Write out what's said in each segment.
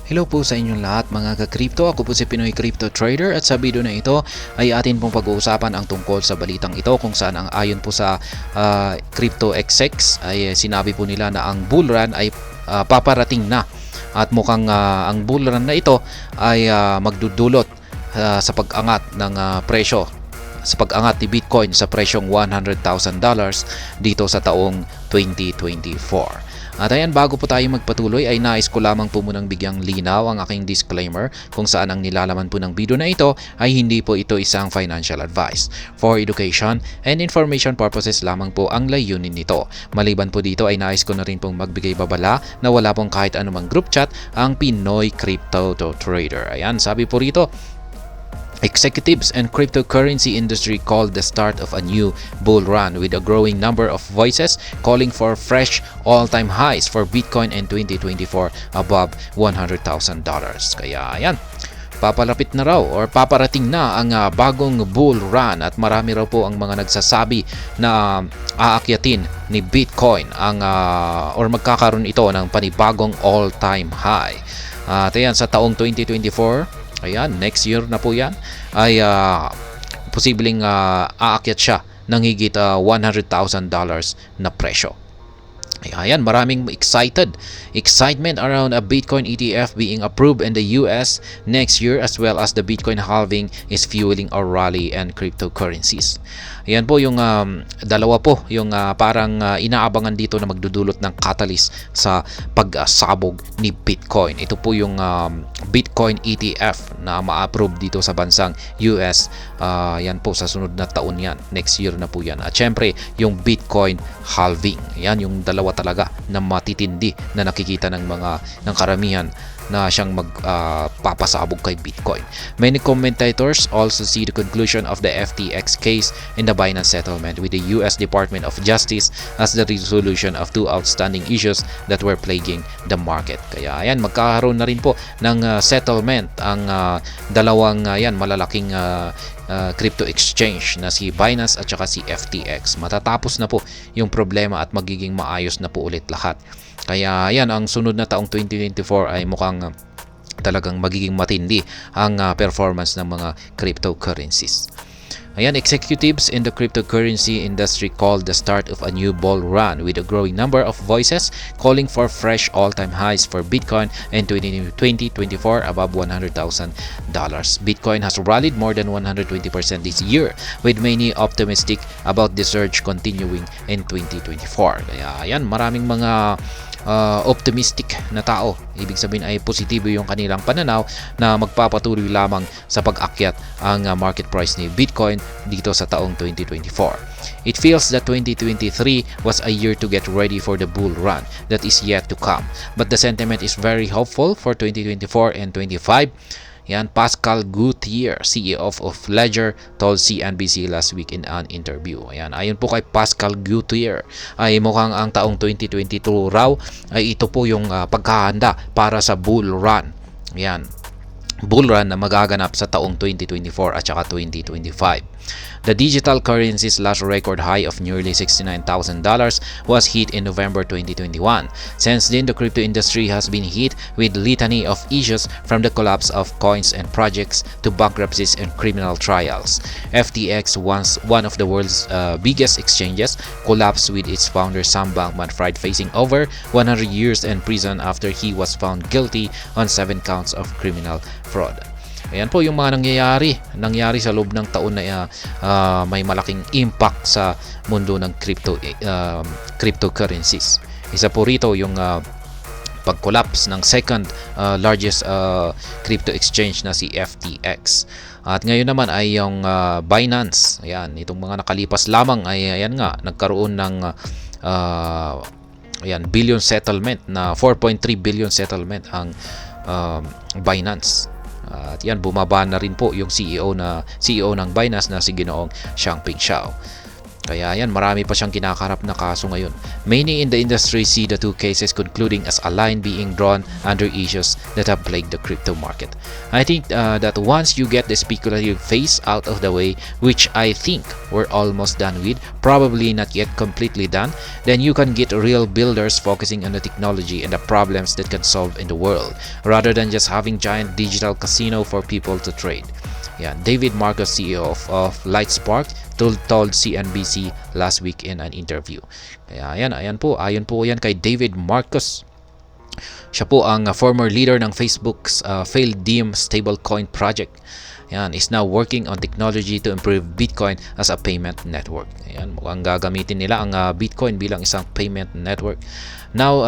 Hello po sa inyong lahat mga ka-crypto. Ako po si Pinoy Crypto Trader at sa video na ito ay atin pong pag-uusapan ang tungkol sa balitang ito kung saan ang ayon po sa Crypto XX ay sinabi po nila na ang bull run ay paparating na at mukhang ang bull run na ito ay magdudulot sa pag-angat ng presyo sa pag-angat ni Bitcoin sa presyong $100,000 dito sa taong 2024. At ayan, bago po tayo magpatuloy ay nais ko lamang po munang bigyang linaw ang aking disclaimer kung saan ang nilalaman po ng video na ito ay hindi po ito isang financial advice. For education and information purposes lamang po ang layunin nito. Maliban po dito ay nais ko na rin pong magbigay babala na wala pong kahit anumang group chat ang Pinoy Crypto Trader. Ayan, sabi po rito, executives and cryptocurrency industry called the start of a new bull run with a growing number of voices calling for fresh all-time highs for Bitcoin in 2024 above $100,000. Kaya ayan, papalapit na raw or paparating na ang bagong bull run at marami raw po ang mga nagsasabi na aakyatin ni Bitcoin ang or magkakaroon ito ng panibagong all-time high. At ayan, sa taong 2024, ayan, next year na po yan, ay posibleng aakyat siya ng higit $100,000 na presyo. Ayan, maraming excitement around a Bitcoin ETF being approved in the US next year, as well as the Bitcoin halving is fueling a rally and cryptocurrencies. Ayan po yung dalawa po yung parang inaabangan dito na magdudulot ng catalyst sa pagsabog ni Bitcoin. Ito po yung Bitcoin ETF na ma-approve dito sa bansang US. Yan po sa sunod na taon yan. Next year na po yan. At syempre, yung Bitcoin halving. Yan yung dalawa talaga na matitindi na nakikita ng karamihan na siyang magpapasabog kay Bitcoin. Many commentators also see the conclusion of the FTX case in the Binance settlement with the US Department of Justice as the resolution of two outstanding issues that were plaguing the market. Kaya ayan, magkakaroon na rin po ng settlement ang dalawang malalaking crypto exchange na si Binance at saka si FTX. Matatapos na po yung problema at magiging maayos na po ulit lahat. Kaya yan, ang sunod na taong 2024 ay mukhang talagang magiging matindi ang performance ng mga cryptocurrencies. Ayan, executives in the cryptocurrency industry called the start of a new bull run with a growing number of voices calling for fresh all-time highs for Bitcoin in 2024 above $100,000. Bitcoin has rallied more than 120% this year, with many optimistic about the surge continuing in 2024. Kaya ayan, maraming mga optimistic na tao. Ibig sabihin ay positibo yung kanilang pananaw na magpapatuloy lamang sa pag-akyat ang market price ni Bitcoin dito sa taong 2024. It feels that 2023 was a year to get ready for the bull run that is yet to come. But the sentiment is very hopeful for 2024 and 2025. Yan, Pascal Gutierrez, CEO of Ledger, told CNBC last week in an interview. Ayan, ayon po kay Pascal Gutierrez, ay mukhang ang taong 2022 raw ay ito po yung pagkahanda para sa bull run. Ayan, bull run na magaganap sa taong 2024 at saka 2025. The digital currency's last record high of nearly $69,000 was hit in November 2021. Since then, the crypto industry has been hit with litany of issues, from the collapse of coins and projects to bankruptcies and criminal trials. FTX, once one of the world's biggest exchanges, collapsed with its founder Sam Bankman-Fried facing over 100 years in prison after he was found guilty on 7 counts of criminal fraud. Ayan po yung mga nangyari sa loob ng taon na may malaking impact sa mundo ng cryptocurrencies. Isa po rito yung pag-collapse ng second largest crypto exchange na si FTX. At ngayon naman ay yung Binance. Ayan, itong mga nakalipas lamang ay ayan nga, nagkaroon ng billion settlement na 4.3 billion settlement ang Binance. At yan, bumaba na rin po yung CEO ng Binance na si Ginoong Changpeng Zhao. Kaya yan, marami pa siyang kinakarap na kaso ngayon. Many in the industry see the two cases concluding as a line being drawn under issues that have plagued the crypto market. I think that once you get the speculative phase out of the way, which I think we're almost done with, probably not yet completely done, then you can get real builders focusing on the technology and the problems that can solve in the world, rather than just having giant digital casino for people to trade. Yeah, David Marcos, CEO of Lightspark, told CNBC last week in an interview. Kaya ayan po yan kay David Marcos. Siya po ang former leader ng Facebook's failed Diem stablecoin project. Ayan, is now working on technology to improve Bitcoin as a payment network. Ayan, mukhang gagamitin nila ang Bitcoin bilang isang payment network. Now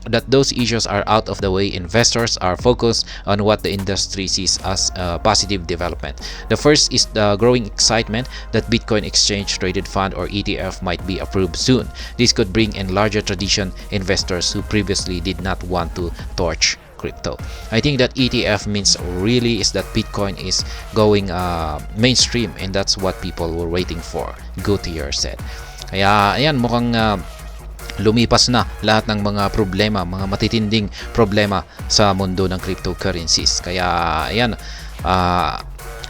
that those issues are out of the way, investors are focused on what the industry sees as a positive development. The first is the growing excitement that Bitcoin Exchange Traded Fund or ETF might be approved soon. This could bring in larger tradition investors who previously did not want to torch crypto. I think that ETF means really is that Bitcoin is going mainstream, and that's what people were waiting for, Gutierrez said. Kaya ayan, mukhang lumipas na lahat ng mga problema, mga matitinding problema sa mundo ng cryptocurrencies. Kaya ayan,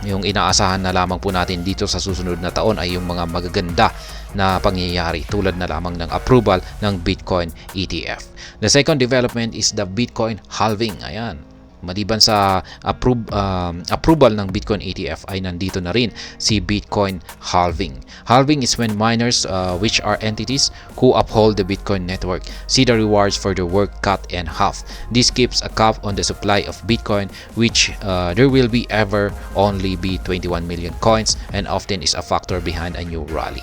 yung inaasahan na lamang po natin dito sa susunod na taon ay yung mga magaganda na pangyayari tulad na lamang ng approval ng Bitcoin ETF. The second development is the Bitcoin halving. Ayan, maliban sa approval ng Bitcoin ETF ay nandito na rin si Bitcoin halving. Halving is when miners, which are entities who uphold the Bitcoin network, see the rewards for their work cut in half. This keeps a cap on the supply of Bitcoin, which there will be ever only be 21 million coins, and often is a factor behind a new rally.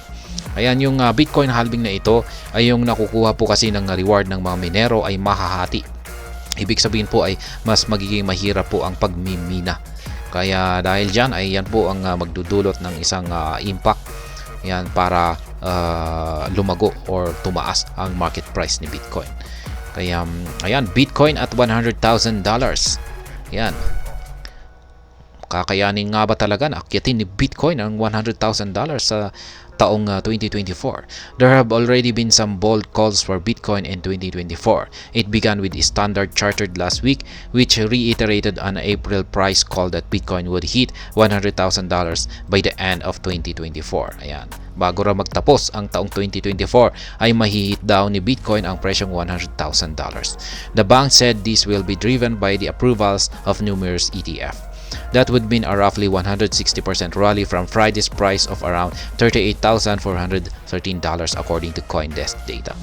Ayan, yung Bitcoin halving na ito ay yung nakukuha po kasi ng reward ng mga minero ay mahahati. Ibig sabihin po ay mas magiging mahirap po ang pagmimina. Kaya dahil dyan ay yan po ang magdudulot ng isang impact yan para lumago or tumaas ang market price ni Bitcoin. Kaya ayan, Bitcoin at $100,000. Yan. Kakayanin nga ba talaga na akyatin ni Bitcoin ang $100,000 sa taong 2024. There have already been some bold calls for Bitcoin in 2024. It began with Standard Chartered last week, which reiterated an April price call that Bitcoin would hit $100,000 by the end of 2024. Ayan. Bago ra magtapos ang taong 2024 ay mahihit daw ni Bitcoin ang presyong $100,000. The bank said this will be driven by the approvals of numerous ETF. That would mean a roughly 160% rally from Friday's price of around $38,413 according to CoinDesk data.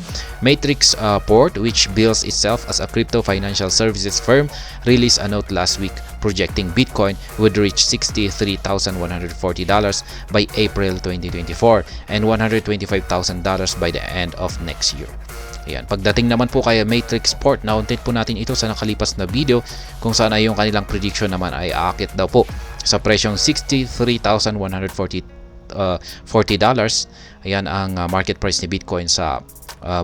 Matrix Port, which bills itself as a crypto financial services firm, released a note last week projecting Bitcoin would reach $63,140 by April 2024 and $125,000 by the end of next year. Ayan. Pagdating naman po kay Matrix Port, na-content po natin ito sa nakalipas na video kung saan ay yung kanilang prediction naman ay aakit daw po sa presyong $63,140. Ayan ang market price ni Bitcoin sa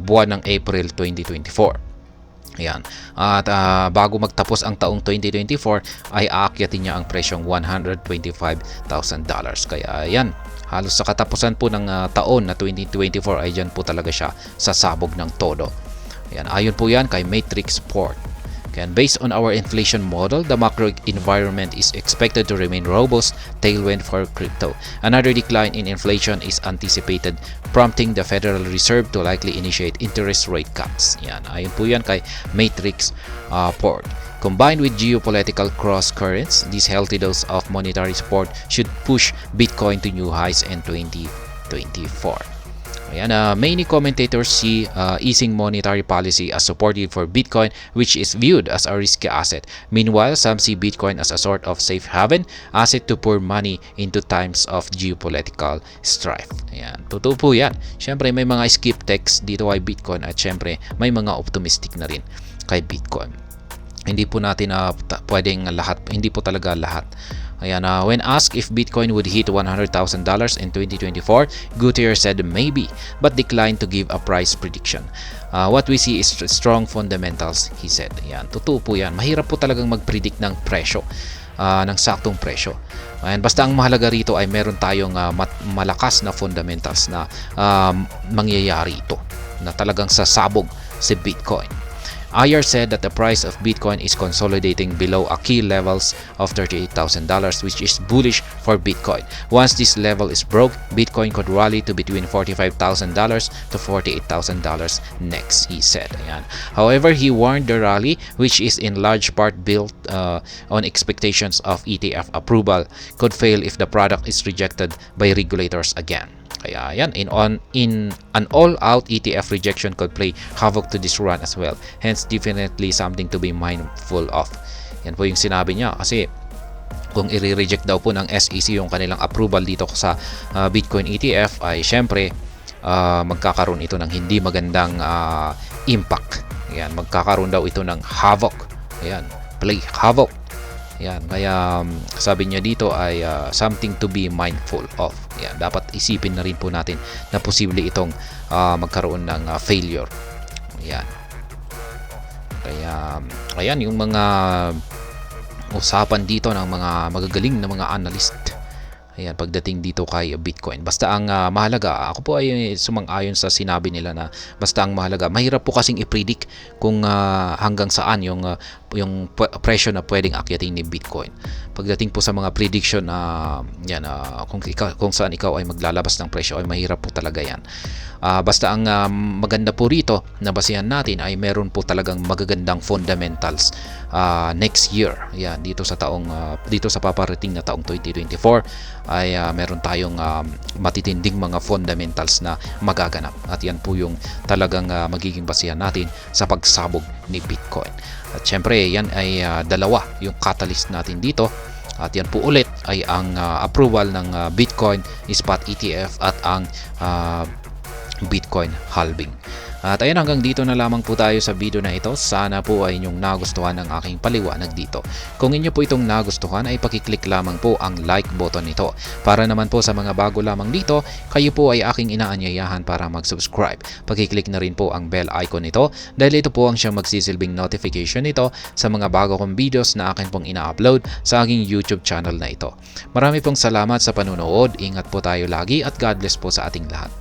buwan ng April 2024. Ayan. At bago magtapos ang taong 2024 ay aakyatin niya ang presyong $125,000. Kaya ayan, halos sa katapusan po ng taon na 2024 ay dyan po talaga siya sasabog ng todo. Ayan, ayon po yan kay Matrix Port. And based on our inflation model, the macro environment is expected to remain robust tailwind for crypto. Another decline in inflation is anticipated, prompting the Federal Reserve to likely initiate interest rate cuts. Yan, ayon po yan kay Matrix Port. Combined with geopolitical cross currents, this healthy dose of monetary support should push Bitcoin to new highs in 2024. Ayan, many commentators see easing monetary policy as supportive for Bitcoin, which is viewed as a risky asset. Meanwhile, some see Bitcoin as a sort of safe haven asset to pour money into times of geopolitical strife. Ayan, totoo po yan. Siyempre, may mga skeptics dito kay Bitcoin at siyempre, may mga optimistic na rin kay Bitcoin. Hindi po natin pwedeng lahat, hindi po talaga lahat. Ayan, when asked if Bitcoin would hit $100,000 in 2024, Gutierrez said maybe, but declined to give a price prediction. What we see is strong fundamentals, he said. Ayan, totoo po yan. Mahirap po talagang mag-predict ng presyo. ng saktong presyo. And basta ang mahalaga rito ay meron tayong malakas na fundamentals na mangyayari ito, na talagang sasabog si Bitcoin. Ayer said that the price of Bitcoin is consolidating below a key levels of $38,000, which is bullish for Bitcoin. Once this level is broke, Bitcoin could rally to between $45,000 to $48,000 next, he said. Ayan. However, he warned the rally, which is in large part built on expectations of ETF approval, could fail if the product is rejected by regulators again. Kaya yan, in an all-out ETF rejection could play havoc to this run as well. Hence, definitely something to be mindful of. Yan po yung sinabi niya, kasi kung i-reject daw po ng SEC yung kanilang approval dito sa Bitcoin ETF, ay syempre magkakaroon ito ng hindi magandang impact. Yan, magkakaroon daw ito ng havoc. Ayan, play havoc. Yan, kaya sabi niya dito ay something to be mindful of. Yan, dapat isipin na rin po natin na posible itong magkaroon ng failure. Yan. Kaya ayan yung mga usapan dito ng mga magagaling na mga analyst. Ayan, pagdating dito kay Bitcoin. Basta ang mahalaga, ako po ay sumang-ayon sa sinabi nila na basta ang mahalaga, mahirap po kasing i-predict kung hanggang saan yung presyo na pwedeng akyatin ni Bitcoin. Pagdating po sa mga prediction kung saan ikaw ay maglalabas ng presyo, ay mahirap po talaga yan. Basta ang maganda po rito na basihan natin ay meron po talagang magagandang fundamentals next year. Yan, dito sa paparating na taong 2024 ay meron tayong matitinding mga fundamentals na magaganap. At yan po yung talagang magiging basihan natin sa pagsabog ni Bitcoin. At syempre, yan ay dalawa yung catalyst natin dito. At yan po ulit ay ang approval ng Bitcoin Spot ETF at ang Bitcoin halving. At ayun, hanggang dito na lamang po tayo sa video na ito. Sana po ay inyong nagustuhan ang aking paliwanag dito. Kung inyo po itong nagustuhan ay pakiclick lamang po ang like button nito. Para naman po sa mga bago lamang dito, kayo po ay aking inaanyayahan para mag-subscribe. Pakiclick na rin po ang bell icon nito dahil ito po ang siyang magsisilbing notification nito sa mga bago kong videos na akin pong ina-upload sa aking YouTube channel na ito. Marami pong salamat sa panunood. Ingat po tayo lagi at God bless po sa ating lahat.